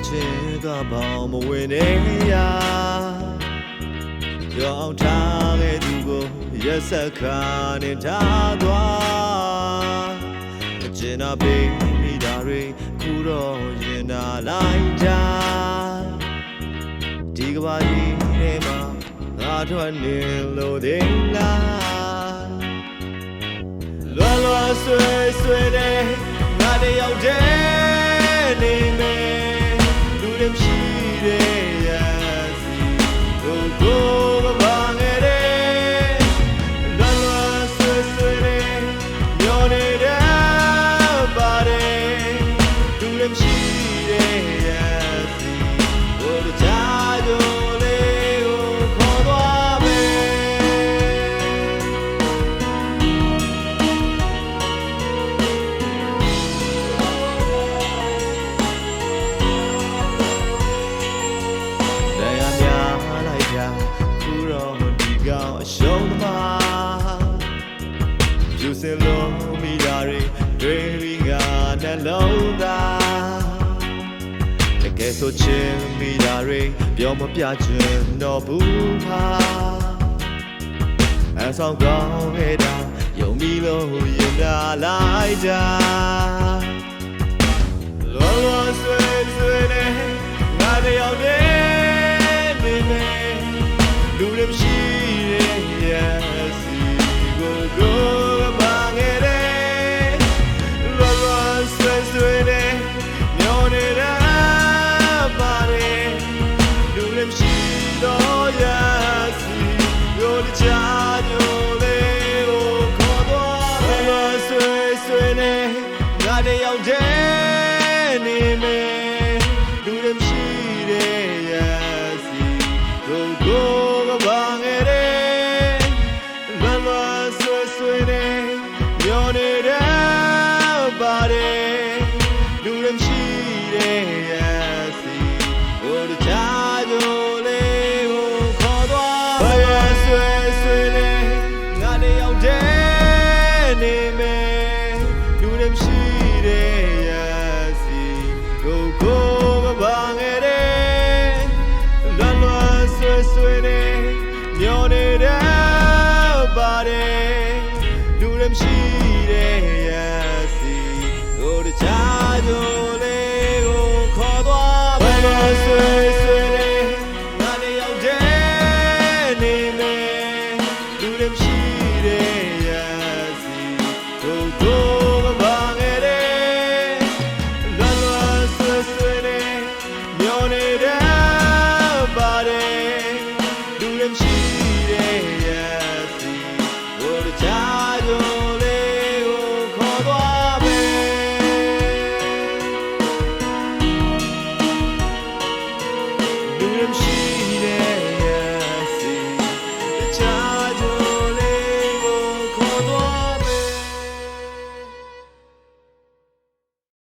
ချင်းကပေါင်းမဝင်နေရကြောင်ထားခဲ့သူကိုရက်ဆက်ခါနေထားသွားအကျဉ်းနာပေးမိတာတွေခုတော့ရင်နာလိုက်တာဒီကဘာကြီးထဲမှာငါထွက်နေလို့သေးလားလွယ်လွယ်ဆွေးဆွေးနဲ့ငါတယောက်တည်းနေမယ်လူတွေရှိတဲ့ရစီကိုကဘာငယ်တဲ့လွယ်လွယ်ဆွေးဆွေးနဲ့မျောနေတဲ့ပါတယ်လူတွေရှိတဲ့ရစီကိုကြကြလေးကိုခေါ်သွားမယ်ရှုံးမှာယူစင်လုံးမိတာတွေပြီးငါနှလုံးသားတကယ်ဆိုချင်မိတာတွေပြောမပြချင်တော့ဘူးပါအဆောင်ကောင်းခဲ့တာယုံပြီးလို့ရင်လာလိုက်တာလောလောဆွေးဆွေးနဲ့ငါတယောက်တည်းနေမယ်လူတွေမရှိငါတယောက်တည်းနေမယ်လူတွေမရှိတဲ့ရစီကိုကဘာငယ်တဲ့လွယ်လွယ်ဆွေးဆွေးနဲ့မျောနေတဲ့ပါတယ်လူတွေမရှိတဲ့ရစီကိုကြကြလေးကိုခေါ်သွားလွယ်လွယ်ဆွေးဆွေးနဲ့ငါတယောက်တည်းနေမယ်လူတွေမရှိဆွေးနေမျောနေတဲ့ပါတယ်လူတွေမရှိ